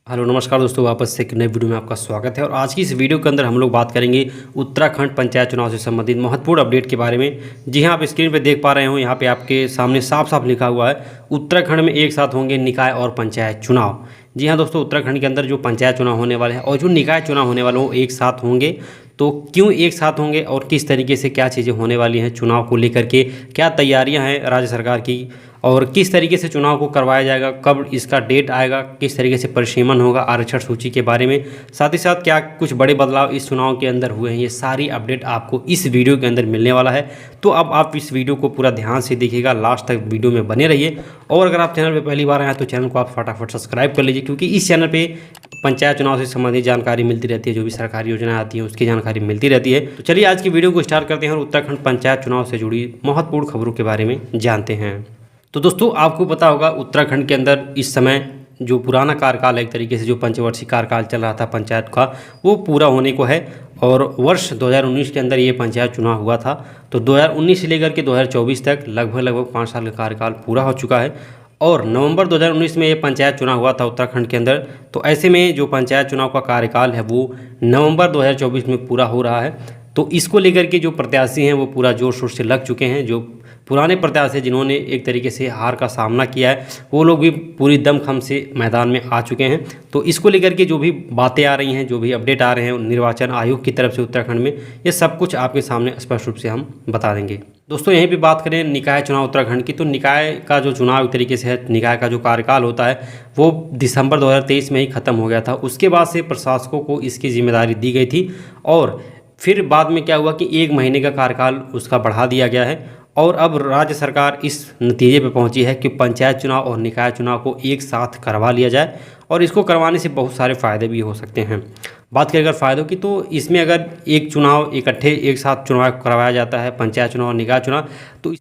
Hello नमस्कार दोस्तों, वापस से एक नए वीडियो में आपका स्वागत है। और आज की इस वीडियो के अंदर हम लोग बात करेंगे उत्तराखंड पंचायत चुनाव से संबंधित महत्वपूर्ण अपडेट के बारे में। जी हां, आप स्क्रीन पे देख पा रहे हो, यहाँ पे आपके सामने साफ साफ लिखा हुआ है उत्तराखंड में एक साथ होंगे निकाय और पंचायत चुनाव। जी हाँ दोस्तों, उत्तराखंड के अंदर जो पंचायत चुनाव होने वाले हैं और जो निकाय चुनाव होने वाले हैं वो एक साथ होंगे। तो क्यों एक साथ होंगे और किस तरीके से क्या चीज़ें होने वाली हैं चुनाव को लेकर के, क्या तैयारियां हैं राज्य सरकार की और किस तरीके से चुनाव को करवाया जाएगा, कब इसका डेट आएगा, किस तरीके से परिसीमन होगा आरक्षण सूची के बारे में, साथ ही साथ क्या कुछ बड़े बदलाव इस चुनाव के अंदर हुए हैं, ये सारी अपडेट आपको इस वीडियो के अंदर मिलने वाला है। तो अब आप इस वीडियो को पूरा ध्यान से देखिएगा, लास्ट तक वीडियो में बने रहिए। और अगर आप चैनल पर पहली बार आए हैं तो चैनल को आप फटाफट सब्सक्राइब कर लीजिए, क्योंकि इस चैनल पर पंचायत चुनाव से संबंधित जानकारी मिलती रहती है, जो भी सरकारी योजनाएं आती हैं उसकी जानकारी मिलती रहती है। तो चलिए आज की वीडियो को स्टार्ट करते हैं और उत्तराखंड पंचायत चुनाव से जुड़ी महत्वपूर्ण खबरों के बारे में जानते हैं। तो दोस्तों, आपको पता होगा उत्तराखंड के अंदर इस समय जो पुराना कार्यकाल है, एक तरीके से जो पंचवर्षीय कार्यकाल चल रहा था पंचायत का, वो पूरा होने को है। और वर्ष 2019 के अंदर ये पंचायत चुनाव हुआ था। तो 2019 से लेकर के 2024 तक लगभग 5 साल का कार्यकाल पूरा हो चुका है। और नवंबर 2019 में ये पंचायत चुनाव हुआ था उत्तराखंड के अंदर। तो ऐसे में जो पंचायत चुनाव का कार्यकाल है वो नवंबर 2024 में पूरा हो रहा है। तो इसको लेकर के जो प्रत्याशी हैं वो पूरा जोर शोर से लग चुके हैं। जो पुराने प्रत्याशी जिन्होंने एक तरीके से हार का सामना किया है वो लोग भी पूरी दमखम से मैदान में आ चुके हैं। तो इसको लेकर के जो भी बातें आ रही हैं, जो भी अपडेट आ रहे हैं निर्वाचन आयोग की तरफ से उत्तराखंड में, ये सब कुछ आपके सामने स्पष्ट रूप से हम बता देंगे। दोस्तों, यहीं पे बात करें निकाय चुनाव उत्तराखंड की, तो निकाय का जो चुनाव एक तरीके से है, निकाय का जो कार्यकाल होता है वो दिसंबर 2023 में ही ख़त्म हो गया था। उसके बाद से प्रशासकों को इसकी जिम्मेदारी दी गई थी और फिर बाद में क्या हुआ कि 1 महीने का कार्यकाल उसका बढ़ा दिया गया है। और अब राज्य सरकार इस नतीजे पर पहुंची है कि पंचायत चुनाव और निकाय चुनाव को एक साथ करवा लिया जाए। और इसको करवाने से बहुत सारे फ़ायदे भी हो सकते हैं। बात करें अगर फ़ायदों की, तो इसमें अगर एक चुनाव इकट्ठे एक साथ चुनाव करवाया जाता है, पंचायत चुनाव और निकाय चुनाव,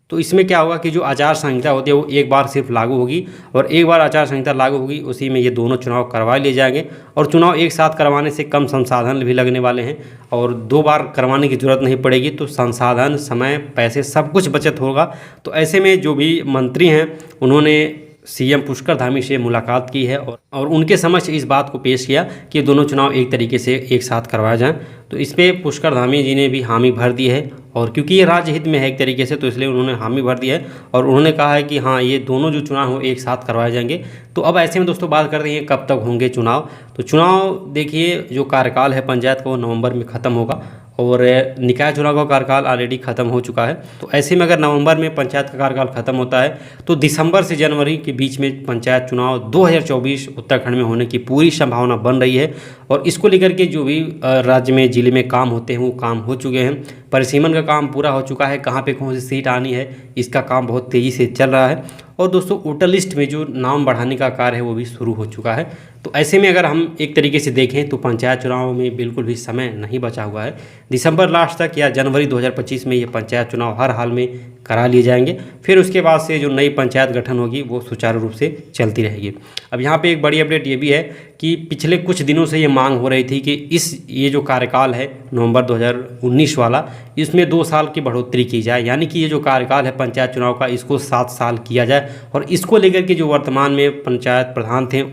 तो इसमें क्या होगा कि जो आचार संहिता होती है वो एक बार सिर्फ लागू होगी और एक बार आचार संहिता लागू होगी उसी में ये दोनों चुनाव करवा लिए जाएंगे। और चुनाव एक साथ करवाने से कम संसाधन भी लगने वाले हैं और 2 बार करवाने की ज़रूरत नहीं पड़ेगी। तो संसाधन, समय, पैसे सब कुछ बचत होगा। तो ऐसे में जो भी मंत्री हैं उन्होंने सीएम पुष्कर धामी से मुलाकात की है और उनके समक्ष इस बात को पेश किया कि दोनों चुनाव एक तरीके से एक साथ करवाए जाएं। तो इस पर पुष्कर धामी जी ने भी हामी भर दी है। और क्योंकि ये राज्य हित में है एक तरीके से, तो इसलिए उन्होंने हामी भर दी है और उन्होंने कहा है कि हाँ, ये दोनों जो चुनाव हो एक साथ करवाए जाएंगे। तो अब ऐसे में दोस्तों बात करते हैं कब तक होंगे चुनाव। तो चुनाव देखिए, जो कार्यकाल है पंचायत का वो नवंबर में ख़त्म होगा और निकाय चुनाव का कार्यकाल ऑलरेडी ख़त्म हो चुका है। तो ऐसे में अगर नवंबर में पंचायत का कार्यकाल ख़त्म होता है तो दिसंबर से जनवरी के बीच में पंचायत चुनाव 2024 उत्तराखंड में होने की पूरी संभावना बन रही है। और इसको लेकर के जो भी राज्य में ज़िले में काम होते हैं वो काम हो चुके हैं। परिसीमन का काम पूरा हो चुका है, कहाँ पे कौन सी सीट आनी है इसका काम बहुत तेज़ी से चल रहा है। और दोस्तों, वोटर लिस्ट में जो नाम बढ़ाने का कार्य है वो भी शुरू हो चुका है। तो ऐसे में अगर हम एक तरीके से देखें तो पंचायत चुनाव में बिल्कुल भी समय नहीं बचा हुआ है। दिसंबर लास्ट तक या जनवरी 2025 में ये पंचायत चुनाव हर हाल में करा लिए जाएंगे। फिर उसके बाद से जो नई पंचायत गठन होगी वो सुचारू रूप से चलती रहेगी। अब यहाँ पे एक बड़ी अपडेट ये भी है कि पिछले कुछ दिनों से ये मांग हो रही थी कि ये जो कार्यकाल है नवंबर 2019 वाला, इसमें 2 साल की बढ़ोतरी की जाए, यानी कि ये जो कार्यकाल है पंचायत चुनाव का इसको 7 साल किया जाए। और इसको लेकर के जो वर्तमान में पंचायत प्रधान थे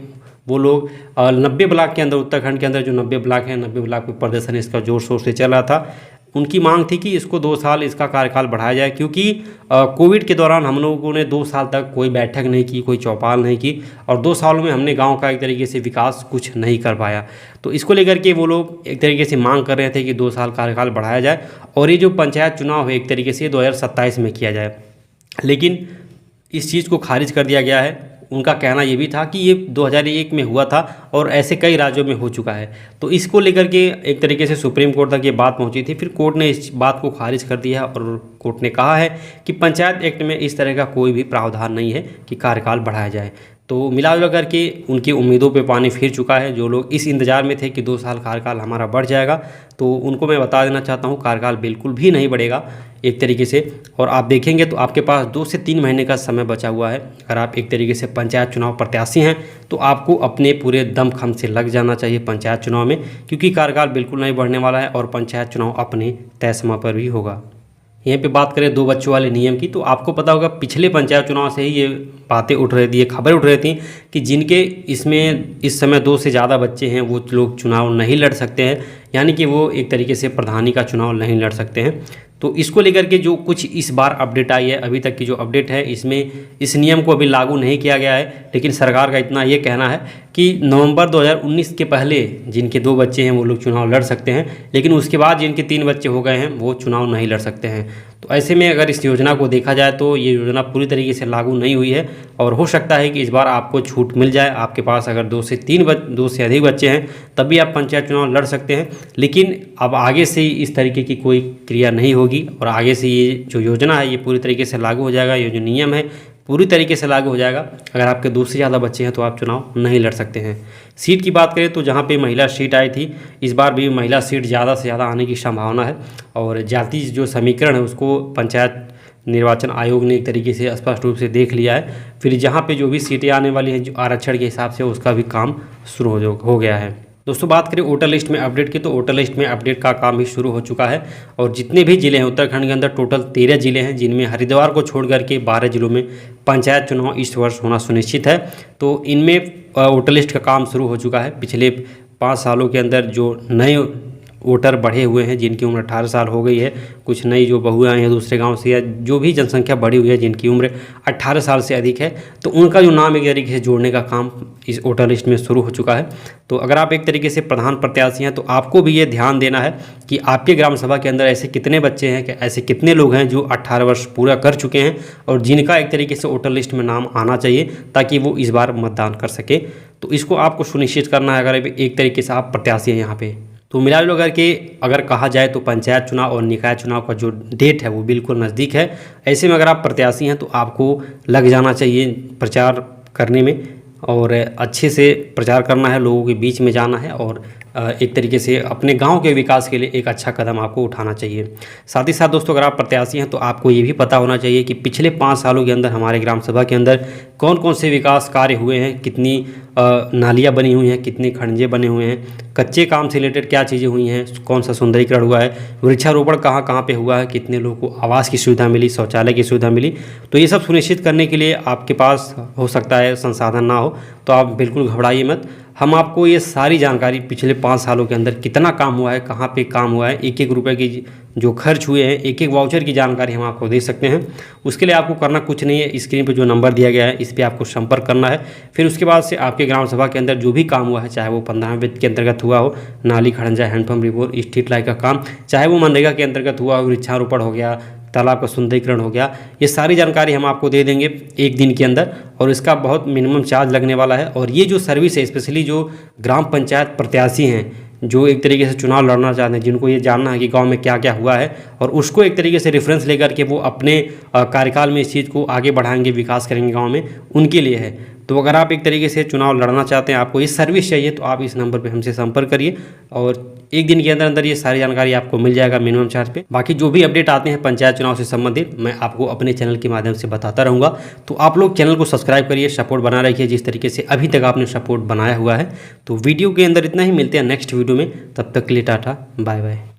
वो लोग 90 ब्लॉक के अंदर, उत्तराखंड के अंदर जो 90 ब्लॉक हैं, 90 ब्लॉक पर प्रदर्शन इसका जोर शोर से चल रहा था। उनकी मांग थी कि इसको 2 साल इसका कार्यकाल बढ़ाया जाए, क्योंकि कोविड के दौरान हम लोगों ने 2 साल तक कोई बैठक नहीं की, कोई चौपाल नहीं की और 2 सालों में हमने गांव का एक तरीके से विकास कुछ नहीं कर पाया। तो इसको लेकर के वो लोग एक तरीके से मांग कर रहे थे कि 2 साल कार्यकाल बढ़ाया जाए और ये जो पंचायत चुनाव है एक तरीके से 2027 में किया जाए। लेकिन इस चीज़ को खारिज कर दिया गया है। उनका कहना ये भी था कि ये 2001 में हुआ था और ऐसे कई राज्यों में हो चुका है। तो इसको लेकर के एक तरीके से सुप्रीम कोर्ट तक ये बात पहुंची थी। फिर कोर्ट ने इस बात को खारिज कर दिया और कोर्ट ने कहा है कि पंचायत एक्ट में इस तरह का कोई भी प्रावधान नहीं है कि कार्यकाल बढ़ाया जाए। तो मिला करके उनकी उम्मीदों पे पानी फिर चुका है। जो लोग इस इंतज़ार में थे कि 2 साल कार्यकाल हमारा बढ़ जाएगा, तो उनको मैं बता देना चाहता हूँ कार्यकाल बिल्कुल भी नहीं बढ़ेगा एक तरीके से। और आप देखेंगे तो आपके पास 2 से 3 महीने का समय बचा हुआ है। अगर आप एक तरीके से पंचायत चुनाव प्रत्याशी हैं तो आपको अपने पूरे दमखम से लग जाना चाहिए पंचायत चुनाव में, क्योंकि कार्यकाल बिल्कुल नहीं बढ़ने वाला है और पंचायत चुनाव अपने तय समय पर भी होगा। यहीं पे बात करें 2 बच्चों वाले नियम की, तो आपको पता होगा पिछले पंचायत चुनाव से ही ये बातें उठ रही थी, ये खबरें उठ रही थी कि जिनके इसमें इस समय 2 से ज़्यादा बच्चे हैं वो लोग चुनाव नहीं लड़ सकते हैं, यानी कि वो एक तरीके से प्रधानी का चुनाव नहीं लड़ सकते हैं। तो इसको लेकर के जो कुछ इस बार अपडेट आई है, अभी तक की जो अपडेट है इसमें इस नियम को अभी लागू नहीं किया गया है, लेकिन सरकार का इतना ये कहना है कि नवंबर 2019 के पहले जिनके 2 बच्चे हैं वो लोग चुनाव लड़ सकते हैं, लेकिन उसके बाद जिनके 3 बच्चे हो गए हैं वो चुनाव नहीं लड़ सकते हैं। तो ऐसे में अगर इस योजना को देखा जाए तो ये योजना पूरी तरीके से लागू नहीं हुई है और हो सकता है कि इस बार आपको छूट मिल जाए। आपके पास अगर 2 से अधिक बच्चे हैं तब भी आप पंचायत चुनाव लड़ सकते हैं, लेकिन अब आगे से इस तरीके की कोई क्रिया नहीं होगी और आगे से ये जो योजना है ये पूरी तरीके से लागू हो जाएगा। ये जो नियम है पूरी तरीके से लागू हो जाएगा। अगर आपके 2 से ज़्यादा बच्चे हैं तो आप चुनाव नहीं लड़ सकते हैं। सीट की बात करें तो जहाँ पे महिला सीट आई थी, इस बार भी महिला सीट ज़्यादा से ज़्यादा आने की संभावना है और जाति जो समीकरण है उसको पंचायत निर्वाचन आयोग ने एक तरीके से स्पष्ट रूप से देख लिया है। फिर जहाँ पे जो भी सीटें आने वाली हैं जो आरक्षण के हिसाब से उसका भी काम शुरू हो गया है। दोस्तों बात करें वोटर लिस्ट में अपडेट की, तो वोटर लिस्ट में अपडेट का काम भी शुरू हो चुका है और जितने भी ज़िले हैं उत्तराखंड के अंदर टोटल 13 ज़िले हैं, जिनमें हरिद्वार को छोड़ करके 12 ज़िलों में पंचायत चुनाव इस वर्ष होना सुनिश्चित है। तो इनमें वोटर लिस्ट का काम शुरू हो चुका है। पिछले 5 सालों के अंदर जो नए वोटर बढ़े हुए हैं जिनकी उम्र 18 साल हो गई है, कुछ नई जो बहुएँ आई हैं दूसरे गांव से, या जो भी जनसंख्या बढ़ी हुई है जिनकी उम्र 18 साल से अधिक है, तो उनका जो नाम एक तरीके से जोड़ने का काम इस वोटर लिस्ट में शुरू हो चुका है। तो अगर आप एक तरीके से प्रधान प्रत्याशी हैं तो आपको भी ये ध्यान देना है कि आपके ग्राम सभा के अंदर ऐसे कितने बच्चे हैं, कि ऐसे कितने लोग हैं जो 18 वर्ष पूरा कर चुके हैं और जिनका एक तरीके से वोटर लिस्ट में नाम आना चाहिए ताकि वो इस बार मतदान कर सके। तो इसको आपको सुनिश्चित करना है अगर एक तरीके से आप प्रत्याशी हैं यहाँ पे। तो मिला जुला करके अगर कहा जाए तो पंचायत चुनाव और निकाय चुनाव का जो डेट है वो बिल्कुल नज़दीक है। ऐसे में अगर आप प्रत्याशी हैं तो आपको लग जाना चाहिए प्रचार करने में और अच्छे से प्रचार करना है, लोगों के बीच में जाना है और एक तरीके से अपने गांव के विकास के लिए एक अच्छा कदम आपको उठाना चाहिए। साथ ही साथ दोस्तों अगर आप प्रत्याशी हैं तो आपको ये भी पता होना चाहिए कि पिछले 5 सालों के अंदर हमारे ग्राम सभा के अंदर कौन कौन से विकास कार्य हुए हैं, कितनी नालियाँ बनी हुई हैं, कितने खंडे बने हुए हैं, कच्चे काम से रिलेटेड क्या चीज़ें हुई हैं, कौन सा सुंदरीकरण हुआ है, वृक्षारोपण कहाँ कहाँ पे हुआ है, कितने लोगों को आवास की सुविधा मिली, शौचालय की सुविधा मिली। तो ये सब सुनिश्चित करने के लिए आपके पास हो सकता है संसाधन ना हो, तो आप बिल्कुल घबराइए मत। हम आपको ये सारी जानकारी पिछले 5 सालों के अंदर कितना काम हुआ है, कहाँ पे काम हुआ है, एक एक रुपये की जो खर्च हुए हैं, एक एक वाउचर की जानकारी हम आपको दे सकते हैं। उसके लिए आपको करना कुछ नहीं है, स्क्रीन पे जो नंबर दिया गया है इस पर आपको संपर्क करना है। फिर उसके बाद से आपके ग्राम सभा के अंदर जो भी काम हुआ है, चाहे वो 15वें वित्त के अंतर्गत हुआ हो, नाली खड़ंजा, हैंडपम्प रिपोर्ट, स्ट्रीट लाइट का काम, चाहे वो मनरेगा के अंतर्गत हुआ हो, वृक्षारोपण हो गया, तालाब का सुंदरीकरण हो गया, ये सारी जानकारी हम आपको दे देंगे 1 दिन के अंदर और इसका बहुत मिनिमम चार्ज लगने वाला है। और ये जो सर्विस है स्पेशली जो ग्राम पंचायत प्रत्याशी हैं जो एक तरीके से चुनाव लड़ना चाहते हैं, जिनको ये जानना है कि गांव में क्या क्या हुआ है और उसको एक तरीके से रेफरेंस लेकर के वो अपने कार्यकाल में इस चीज़ को आगे बढ़ाएंगे, विकास करेंगे गांव में, उनके लिए है। तो अगर आप एक तरीके से चुनाव लड़ना चाहते हैं, आपको ये सर्विस चाहिए, तो आप इस नंबर पे हमसे संपर्क करिए और 1 दिन के अंदर अंदर ये सारी जानकारी आपको मिल जाएगा मिनिमम चार्ज पे। बाकी जो भी अपडेट आते हैं पंचायत चुनाव से संबंधित मैं आपको अपने चैनल के माध्यम से बताता रहूँगा। तो आप लोग चैनल को सब्सक्राइब करिए, सपोर्ट बना रखिए जिस तरीके से अभी तक आपने सपोर्ट बनाया हुआ है। तो वीडियो के अंदर इतना ही, मिलते हैं नेक्स्ट वीडियो में, तब तक के लिए टाटा बाय बाय।